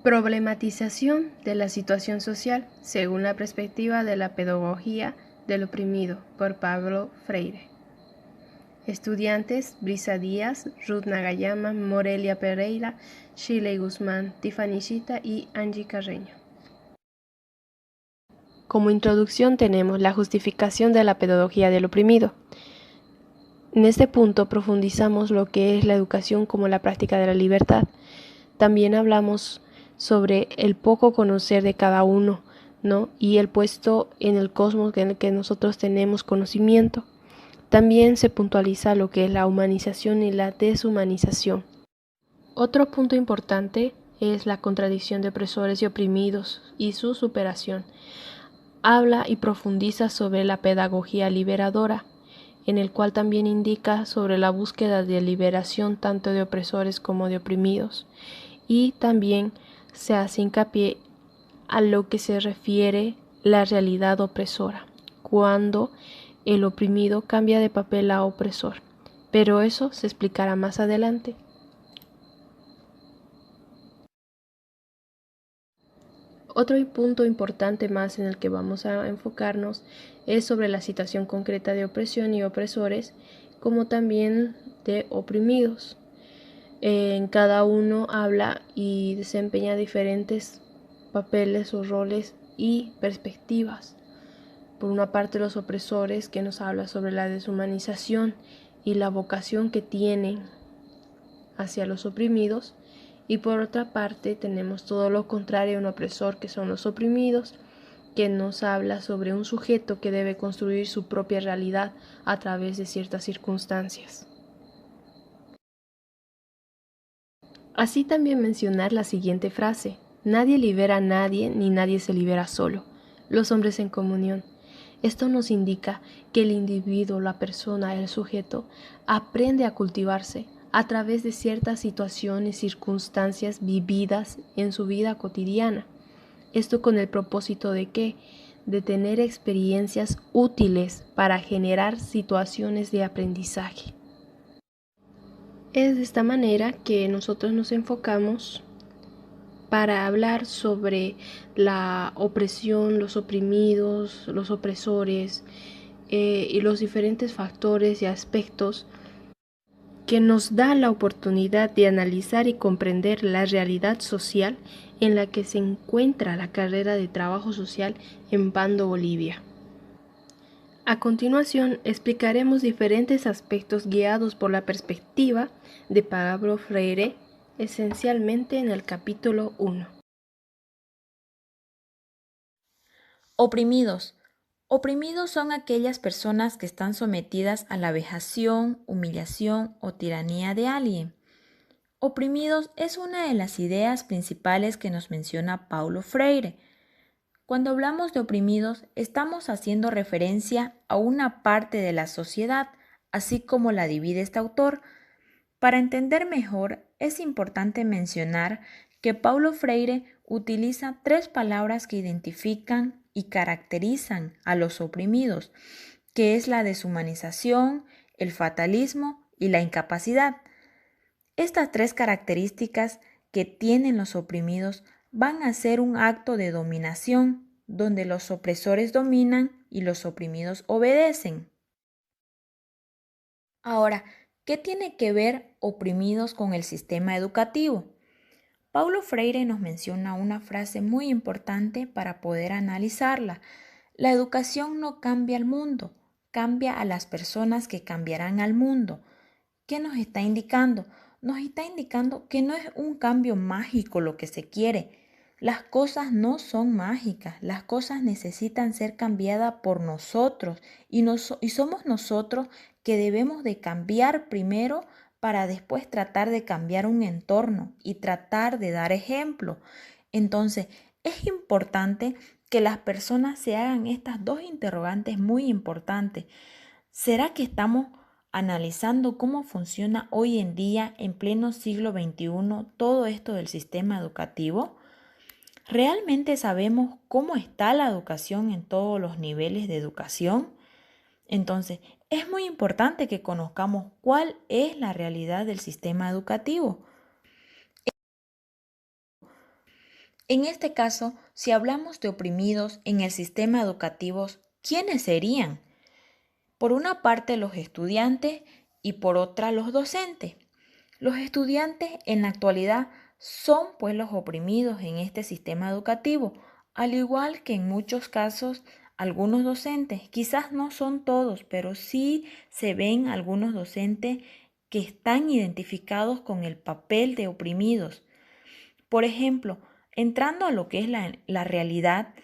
Problematización de la situación social según la perspectiva de la pedagogía del oprimido por Pablo Freire. Estudiantes: Brisa Díaz, Ruth Nagayama, Morelia Pereira, Shirley Guzmán, Tiffany Chita y Angie Carreño. Como introducción tenemos la justificación de la pedagogía del oprimido. En este punto profundizamos lo que es la educación como la práctica de la libertad. También hablamos sobre el poco conocer de cada uno, ¿no? Y el puesto en el cosmos en el que nosotros tenemos conocimiento. También se puntualiza lo que es la humanización y la deshumanización. Otro punto importante es la contradicción de opresores y oprimidos y su superación. Habla y profundiza sobre la pedagogía liberadora, en el cual también indica sobre la búsqueda de liberación tanto de opresores como de oprimidos. Y también se hace hincapié a lo que se refiere la realidad opresora, cuando el oprimido cambia de papel a opresor, pero eso se explicará más adelante. Otro punto importante más en el que vamos a enfocarnos es sobre la situación concreta de opresión y opresores, como también de oprimidos. En cada uno habla y desempeña diferentes papeles o roles y perspectivas. Por una parte, los opresores, que nos habla sobre la deshumanización y la vocación que tienen hacia los oprimidos, y por otra parte tenemos todo lo contrario, un opresor, que son los oprimidos, que nos habla sobre un sujeto que debe construir su propia realidad a través de ciertas circunstancias. Así también mencionar la siguiente frase: nadie libera a nadie ni nadie se libera solo, los hombres en comunión. Esto nos indica que el individuo, la persona, el sujeto, aprende a cultivarse a través de ciertas situaciones, circunstancias vividas en su vida cotidiana. Esto con el propósito de ¿qué? De tener experiencias útiles para generar situaciones de aprendizaje. Es de esta manera que nosotros nos enfocamos para hablar sobre la opresión, los oprimidos, los opresores y los diferentes factores y aspectos que nos da la oportunidad de analizar y comprender la realidad social en la que se encuentra la carrera de trabajo social en Pando, Bolivia. A continuación, explicaremos diferentes aspectos guiados por la perspectiva de Pablo Freire, esencialmente en el capítulo 1. Oprimidos. Oprimidos son aquellas personas que están sometidas a la vejación, humillación o tiranía de alguien. Oprimidos es una de las ideas principales que nos menciona Paulo Freire. Cuando hablamos de oprimidos, estamos haciendo referencia a una parte de la sociedad, así como la divide este autor. Para entender mejor, es importante mencionar que Paulo Freire utiliza 3 palabras que identifican y caracterizan a los oprimidos, que es la deshumanización, el fatalismo y la incapacidad. Estas 3 características que tienen los oprimidos van a ser un acto de dominación, donde los opresores dominan y los oprimidos obedecen. Ahora, ¿qué tiene que ver oprimidos con el sistema educativo? Paulo Freire nos menciona una frase muy importante para poder analizarla. La educación no cambia al mundo, cambia a las personas que cambiarán al mundo. ¿Qué nos está indicando? Nos está indicando que no es un cambio mágico lo que se quiere. Las cosas no son mágicas, las cosas necesitan ser cambiadas por nosotros y somos nosotros que debemos de cambiar primero para después tratar de cambiar un entorno y tratar de dar ejemplo. Entonces, es importante que las personas se hagan estas 2 interrogantes muy importantes. ¿Será que estamos analizando cómo funciona hoy en día, en pleno siglo XXI, todo esto del sistema educativo? ¿Realmente sabemos cómo está la educación en todos los niveles de educación? Entonces, es muy importante que conozcamos cuál es la realidad del sistema educativo. En este caso, si hablamos de oprimidos en el sistema educativo, ¿quiénes serían? Por una parte los estudiantes y por otra los docentes. Los estudiantes en la actualidad son pues los oprimidos en este sistema educativo, al igual que en muchos casos algunos docentes, quizás no son todos, pero sí se ven algunos docentes que están identificados con el papel de oprimidos. Por ejemplo, entrando a lo que es la realidad,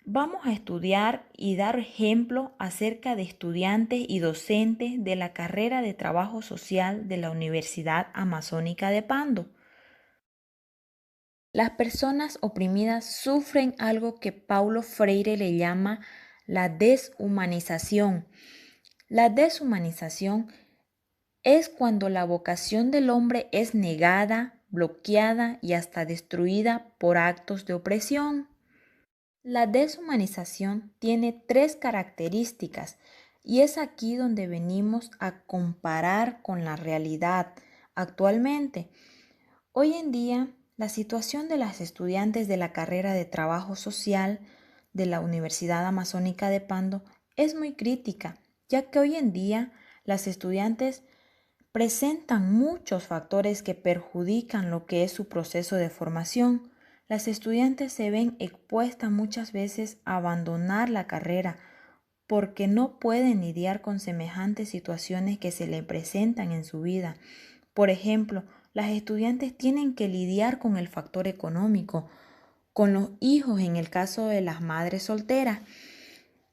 vamos a estudiar y dar ejemplo acerca de estudiantes y docentes de la carrera de Trabajo Social de la Universidad Amazónica de Pando. Las personas oprimidas sufren algo que Paulo Freire le llama la deshumanización. La deshumanización es cuando la vocación del hombre es negada, bloqueada y hasta destruida por actos de opresión. La deshumanización tiene tres características y es aquí donde venimos a comparar con la realidad actualmente. Hoy en día, la situación de las estudiantes de la carrera de Trabajo Social de la Universidad Amazónica de Pando es muy crítica, ya que hoy en día las estudiantes presentan muchos factores que perjudican lo que es su proceso de formación. Las estudiantes se ven expuestas muchas veces a abandonar la carrera porque no pueden lidiar con semejantes situaciones que se le presentan en su vida. Por ejemplo, las estudiantes tienen que lidiar con el factor económico, con los hijos en el caso de las madres solteras,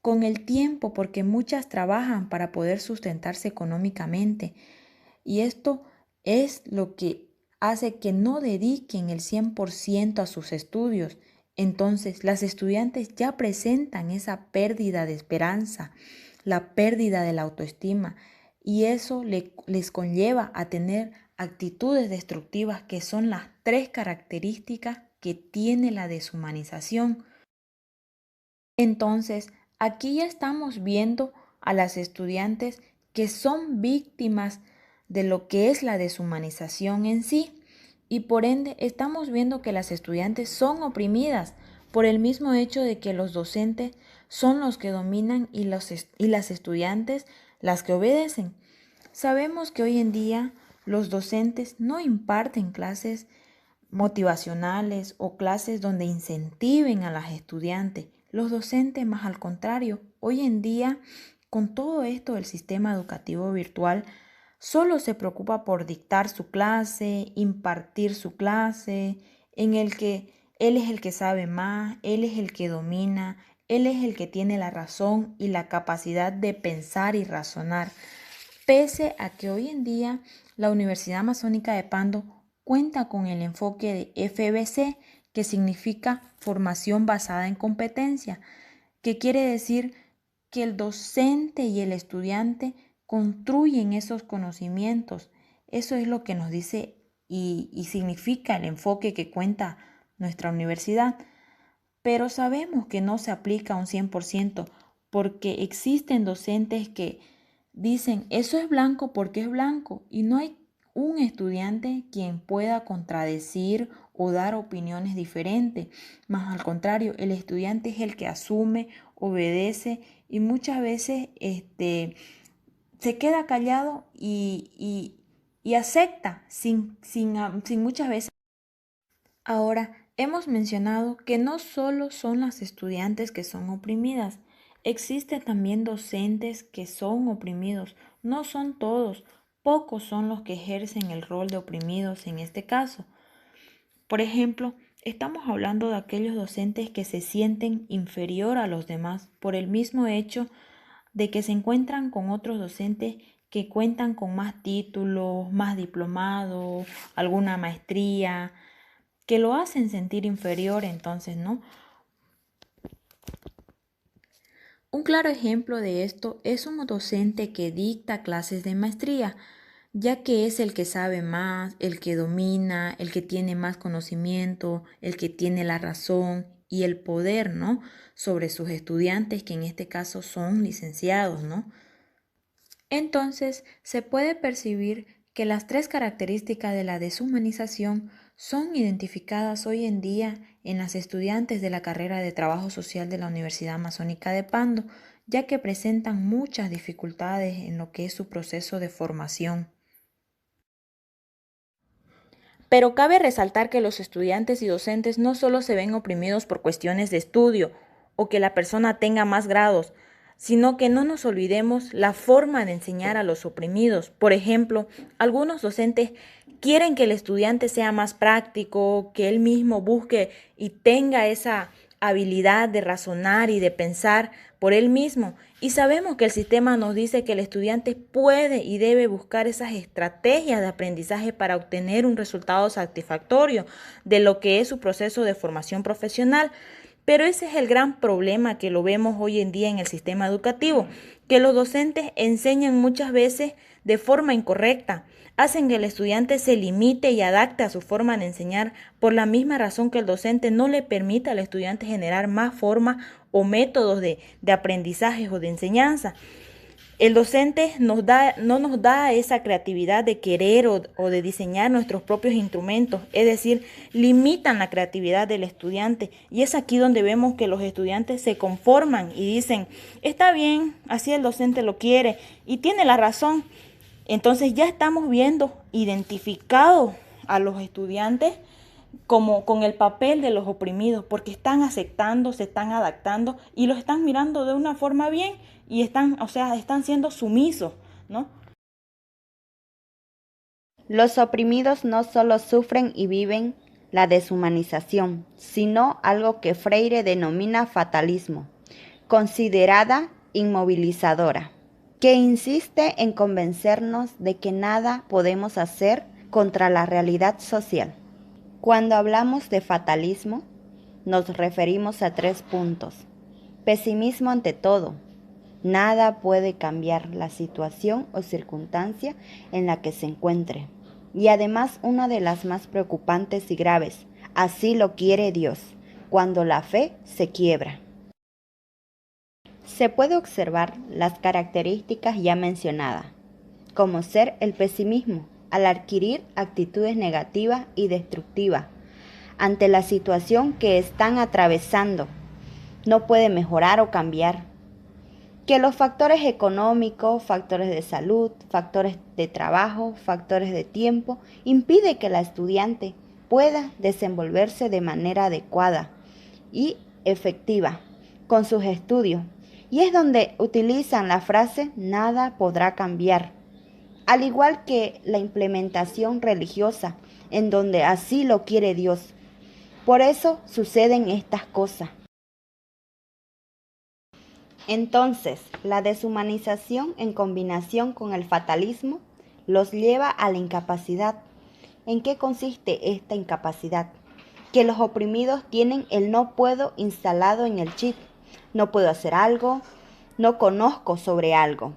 con el tiempo porque muchas trabajan para poder sustentarse económicamente. Y esto es lo que hace que no dediquen el 100% a sus estudios. Entonces, las estudiantes ya presentan esa pérdida de esperanza, la pérdida de la autoestima, y eso les conlleva a tener actitudes destructivas que son las tres características que tiene la deshumanización. Entonces, aquí ya estamos viendo a las estudiantes que son víctimas de lo que es la deshumanización en sí, y por ende estamos viendo que las estudiantes son oprimidas por el mismo hecho de que los docentes son los que dominan y las estudiantes las que obedecen. Sabemos que hoy en día los docentes no imparten clases motivacionales o clases donde incentiven a las estudiantes. Los docentes, más al contrario, hoy en día, con todo esto del sistema educativo virtual, solo se preocupa por dictar su clase, impartir su clase, en el que él es el que sabe más, él es el que domina, él es el que tiene la razón y la capacidad de pensar y razonar. Pese a que hoy en día la Universidad Amazónica de Pando cuenta con el enfoque de FBC, que significa formación basada en competencia, que quiere decir que el docente y el estudiante construyen esos conocimientos. Eso es lo que nos dice y significa el enfoque que cuenta nuestra universidad. Pero sabemos que no se aplica a un 100% porque existen docentes que dicen eso es blanco porque es blanco y no hay un estudiante quien pueda contradecir o dar opiniones diferentes. Más al contrario, el estudiante es el que asume, obedece y muchas veces se queda callado y acepta sin muchas veces. Ahora, hemos mencionado que no solo son las estudiantes que son oprimidas, existen también docentes que son oprimidos. No son todos, pocos son los que ejercen el rol de oprimidos en este caso. Por ejemplo, estamos hablando de aquellos docentes que se sienten inferior a los demás por el mismo hecho de que se encuentran con otros docentes que cuentan con más títulos, más diplomados, alguna maestría, que lo hacen sentir inferior, entonces, ¿no? Un claro ejemplo de esto es un docente que dicta clases de maestría, ya que es el que sabe más, el que domina, el que tiene más conocimiento, el que tiene la razón y el poder, ¿no? Sobre sus estudiantes, que en este caso son licenciados, ¿no? Entonces, se puede percibir que las tres características de la deshumanización son identificadas hoy en día en las estudiantes de la carrera de Trabajo Social de la Universidad Amazónica de Pando, ya que presentan muchas dificultades en lo que es su proceso de formación. Pero cabe resaltar que los estudiantes y docentes no solo se ven oprimidos por cuestiones de estudio o que la persona tenga más grados, sino que no nos olvidemos la forma de enseñar a los oprimidos. Por ejemplo, algunos docentes quieren que el estudiante sea más práctico, que él mismo busque y tenga esa habilidad de razonar y de pensar por él mismo. Y sabemos que el sistema nos dice que el estudiante puede y debe buscar esas estrategias de aprendizaje para obtener un resultado satisfactorio de lo que es su proceso de formación profesional. Pero ese es el gran problema que lo vemos hoy en día en el sistema educativo, que los docentes enseñan muchas veces de forma incorrecta, hacen que el estudiante se limite y adapte a su forma de enseñar por la misma razón que el docente no le permite al estudiante generar más formas o métodos de aprendizaje o de enseñanza. El docente no nos da esa creatividad de querer o de diseñar nuestros propios instrumentos, es decir, limitan la creatividad del estudiante. Y es aquí donde vemos que los estudiantes se conforman y dicen, está bien, así el docente lo quiere y tiene la razón. Entonces ya estamos viendo identificados a los estudiantes como con el papel de los oprimidos, porque están aceptando, se están adaptando y lo están mirando de una forma bien y están siendo sumisos, ¿no? Los oprimidos no solo sufren y viven la deshumanización, sino algo que Freire denomina fatalismo, considerada inmovilizadora, que insiste en convencernos de que nada podemos hacer contra la realidad social. Cuando hablamos de fatalismo, nos referimos a 3 puntos. Pesimismo ante todo. Nada puede cambiar la situación o circunstancia en la que se encuentre. Y además una de las más preocupantes y graves, así lo quiere Dios, cuando la fe se quiebra. Se puede observar las características ya mencionadas, como ser el pesimismo, al adquirir actitudes negativas y destructivas ante la situación que están atravesando. No puede mejorar o cambiar. Que los factores económicos, factores de salud, factores de trabajo, factores de tiempo, impide que la estudiante pueda desenvolverse de manera adecuada y efectiva con sus estudios. Y es donde utilizan la frase nada podrá cambiar, al igual que la implementación religiosa, en donde así lo quiere Dios. Por eso suceden estas cosas. Entonces, la deshumanización en combinación con el fatalismo los lleva a la incapacidad. ¿En qué consiste esta incapacidad? Que los oprimidos tienen el no puedo instalado en el chip. No puedo hacer algo, no conozco sobre algo.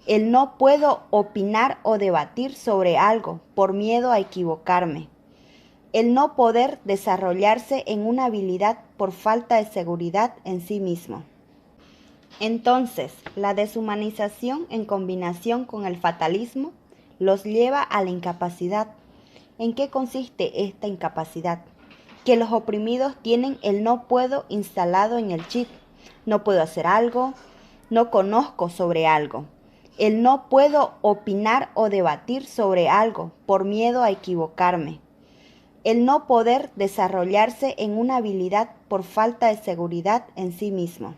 El no puedo opinar o debatir sobre algo por miedo a equivocarme. El no poder desarrollarse en una habilidad por falta de seguridad en sí mismo. Entonces, la deshumanización en combinación con el fatalismo los lleva a la incapacidad. ¿En qué consiste esta incapacidad? Que los oprimidos tienen el no puedo instalado en el chip. No puedo hacer algo, no conozco sobre algo. El no puedo opinar o debatir sobre algo por miedo a equivocarme. El no poder desarrollarse en una habilidad por falta de seguridad en sí mismo.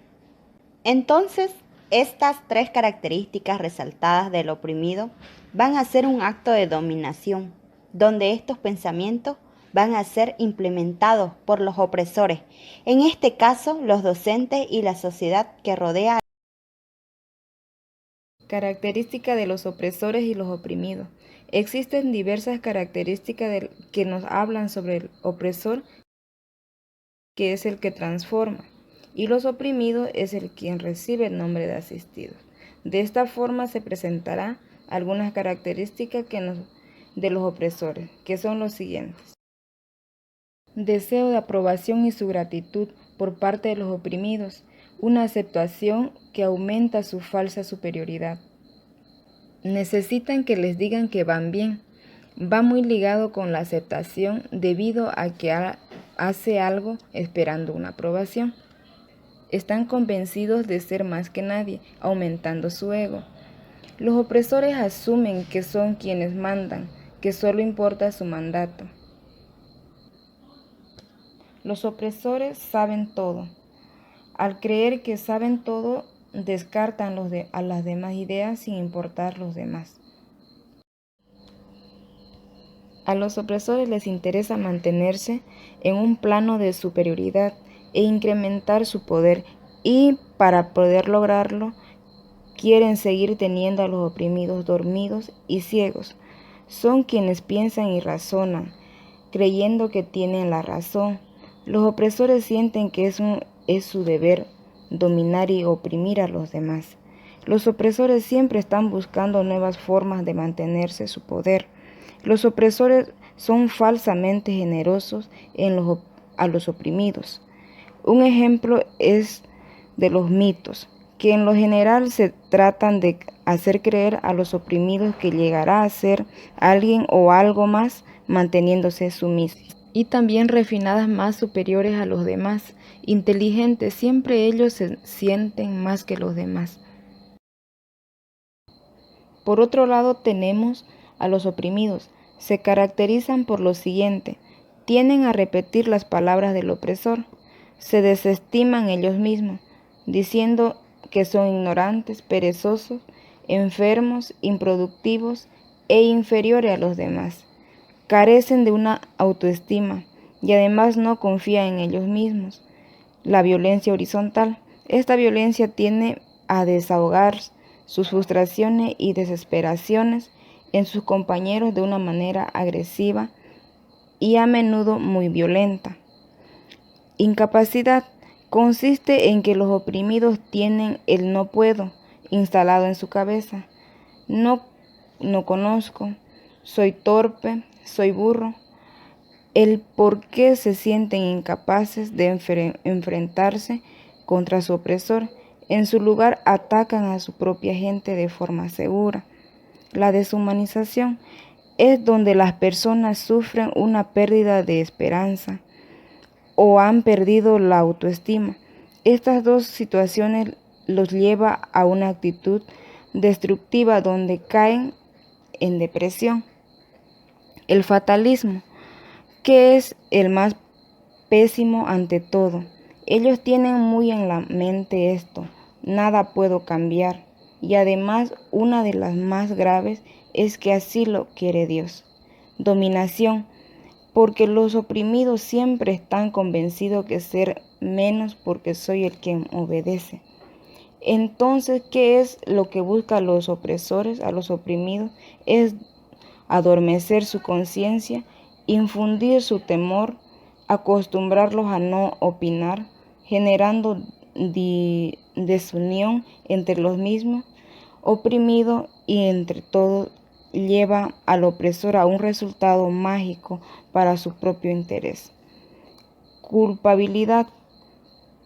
Entonces, estas 3 características resaltadas del oprimido van a ser un acto de dominación, donde estos pensamientos van a ser implementados por los opresores, en este caso los docentes y la sociedad que rodea. Característica de los opresores y los oprimidos. Existen diversas características que nos hablan sobre el opresor, que es el que transforma, y los oprimidos es el quien recibe el nombre de asistido. De esta forma se presentará algunas características de los opresores, que son los siguientes. Deseo de aprobación y su gratitud por parte de los oprimidos, una aceptación que aumenta su falsa superioridad. Necesitan que les digan que van bien, Va muy ligado con la aceptación debido a que hace algo esperando una aprobación. Están convencidos de ser más que nadie, aumentando su ego. Los opresores asumen que son quienes mandan, que solo importa su mandato. Los opresores saben todo. Al creer que saben todo, descartan a las demás ideas sin importar los demás. A los opresores les interesa mantenerse en un plano de superioridad e incrementar su poder, y para poder lograrlo quieren seguir teniendo a los oprimidos dormidos y ciegos. Son quienes piensan y razonan, creyendo que tienen la razón. Los opresores sienten que es su deber dominar y oprimir a los demás. Los opresores siempre están buscando nuevas formas de mantenerse su poder. Los opresores son falsamente generosos a los oprimidos. Un ejemplo es de los mitos, que en lo general se tratan de hacer creer a los oprimidos que llegará a ser alguien o algo más, manteniéndose sumisos. Y también refinadas más superiores a los demás, inteligentes, siempre ellos se sienten más que los demás. Por otro lado tenemos a los oprimidos. Se caracterizan por lo siguiente: tienden a repetir las palabras del opresor, se desestiman ellos mismos, diciendo que son ignorantes, perezosos, enfermos, improductivos e inferiores a los demás. Carecen de una autoestima y además no confían en ellos mismos. La violencia horizontal. Esta violencia tiende a desahogar sus frustraciones y desesperaciones en sus compañeros de una manera agresiva y a menudo muy violenta. Incapacidad consiste en que los oprimidos tienen el no puedo instalado en su cabeza. No conozco, soy torpe, soy burro. El por qué se sienten incapaces de enfrentarse contra su opresor. En su lugar atacan a su propia gente de forma segura. La deshumanización es donde las personas sufren una pérdida de esperanza o han perdido la autoestima. Estas dos situaciones los lleva a una actitud destructiva donde caen en depresión. El fatalismo, que es el más pésimo ante todo. Ellos tienen muy en la mente esto: nada puedo cambiar. Y además, una de las más graves es que así lo quiere Dios. Dominación, porque los oprimidos siempre están convencidos que ser menos porque soy el que obedece. Entonces, ¿qué es lo que buscan los opresores a los oprimidos? Es adormecer su conciencia, infundir su temor, acostumbrarlos a no opinar, generando desunión entre los mismos oprimidos, y entre todos lleva al opresor a un resultado mágico para su propio interés. Culpabilidad.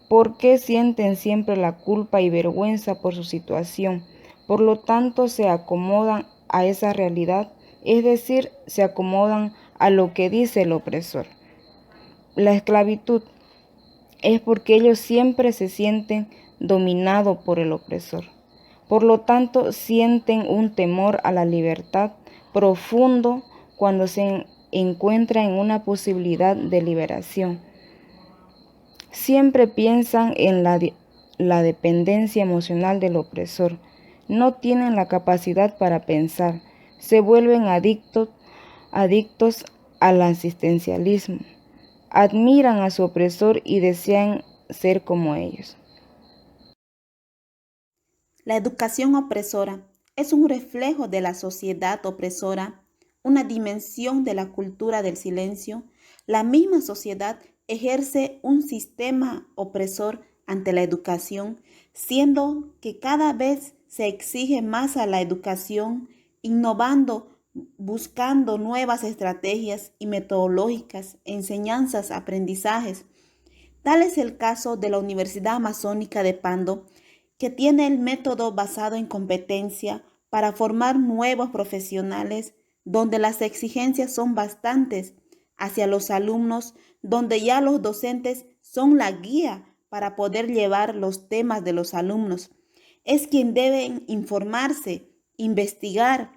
¿Por qué sienten siempre la culpa y vergüenza por su situación? Por lo tanto, se acomodan a esa realidad, es decir, se acomodan a lo que dice el opresor. La esclavitud es porque ellos siempre se sienten dominados por el opresor. Por lo tanto, sienten un temor a la libertad profundo cuando se encuentran en una posibilidad de liberación. Siempre piensan en la dependencia emocional del opresor. No tienen la capacidad para pensar. Se vuelven adictos al asistencialismo. Admiran a su opresor y desean ser como ellos. La educación opresora es un reflejo de la sociedad opresora, una dimensión de la cultura del silencio. La misma sociedad ejerce un sistema opresor ante la educación, siendo que cada vez se exige más a la educación, innovando, buscando nuevas estrategias y metodológicas, enseñanzas, aprendizajes. Tal es el caso de la Universidad Amazónica de Pando, que tiene el método basado en competencia para formar nuevos profesionales donde las exigencias son bastantes hacia los alumnos, donde ya los docentes son la guía para poder llevar los temas de los alumnos. Es quien debe informarse, investigar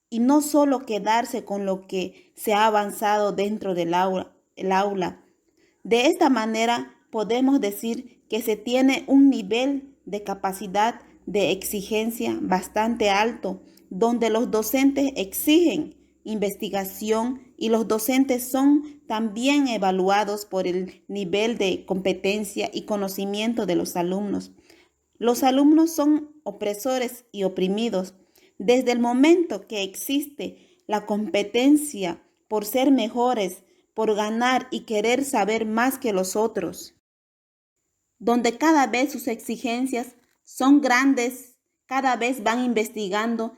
y no solo quedarse con lo que se ha avanzado dentro del aula. De esta manera podemos decir que se tiene un nivel de capacidad de exigencia bastante alto, donde los docentes exigen investigación y los docentes son también evaluados por el nivel de competencia y conocimiento de los alumnos. Los alumnos son opresores y oprimidos. Desde el momento que existe la competencia por ser mejores, por ganar y querer saber más que los otros, donde cada vez sus exigencias son grandes, cada vez van investigando,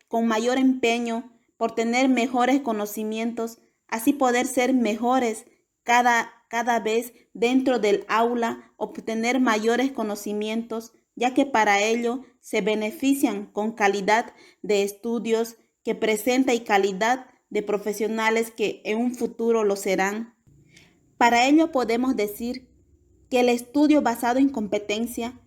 con mayor empeño por tener mejores conocimientos, así poder ser mejores cada vez dentro del aula, obtener mayores conocimientos, ya que para ello se benefician con calidad de estudios que presenta y calidad de profesionales que en un futuro lo serán. Para ello podemos decir que el estudio basado en competencia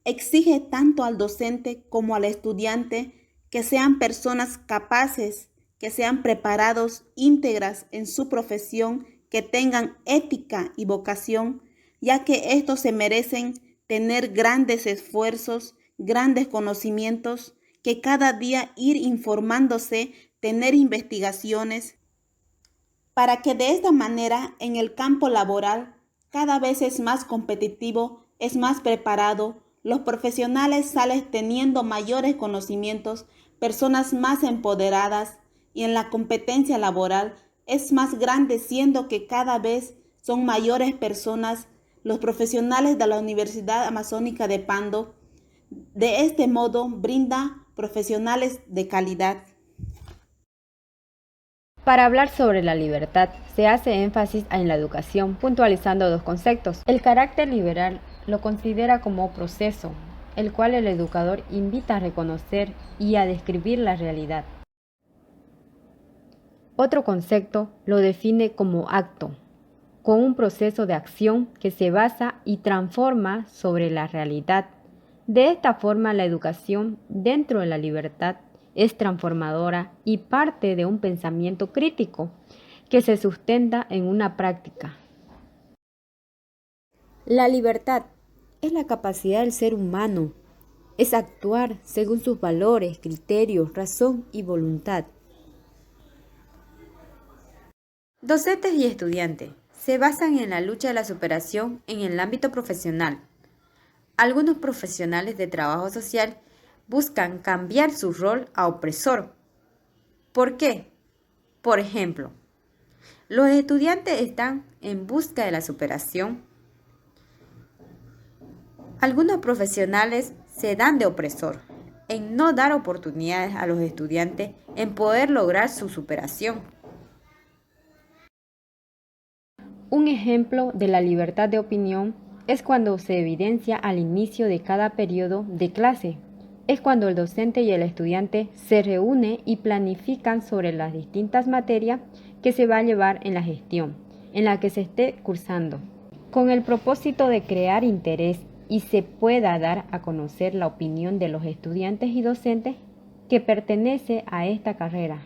exige tanto al docente como al estudiante que sean personas capaces, que sean preparados, íntegras en su profesión, que tengan ética y vocación, ya que estos se merecen tener grandes esfuerzos, grandes conocimientos, que cada día ir informándose, tener investigaciones, para que de esta manera en el campo laboral cada vez es más competitivo, es más preparado, los profesionales salen teniendo mayores conocimientos, personas más empoderadas y en la competencia laboral es más grande, siendo que cada vez son mayores personas los profesionales de la Universidad Amazónica de Pando. De este modo brinda profesionales de calidad. Para hablar sobre la libertad, se hace énfasis en la educación, puntualizando dos conceptos. El carácter liberal lo considera como proceso, el cual el educador invita a reconocer y a describir la realidad. Otro concepto lo define como acto, con un proceso de acción que se basa y transforma sobre la realidad. De esta forma, la educación dentro de la libertad es transformadora y parte de un pensamiento crítico que se sustenta en una práctica. La libertad es la capacidad del ser humano, es actuar según sus valores, criterios, razón y voluntad. Docentes y estudiantes se basan en la lucha de la superación en el ámbito profesional. Algunos profesionales de trabajo social buscan cambiar su rol a opresor. ¿Por qué? Por ejemplo, los estudiantes están en busca de la superación. Algunos profesionales se dan de opresor en no dar oportunidades a los estudiantes en poder lograr su superación. Un ejemplo de la libertad de opinión es cuando se evidencia al inicio de cada periodo de clase. Es cuando el docente y el estudiante se reúnen y planifican sobre las distintas materias que se va a llevar en la gestión, en la que se esté cursando, con el propósito de crear interés y se pueda dar a conocer la opinión de los estudiantes y docentes que pertenece a esta carrera.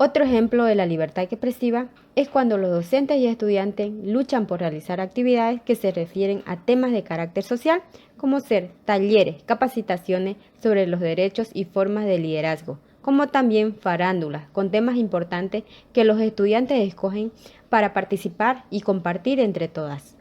Otro ejemplo de la libertad expresiva es cuando los docentes y estudiantes luchan por realizar actividades que se refieren a temas de carácter social, como ser talleres, capacitaciones sobre los derechos y formas de liderazgo, como también farándulas con temas importantes que los estudiantes escogen para participar y compartir entre todas.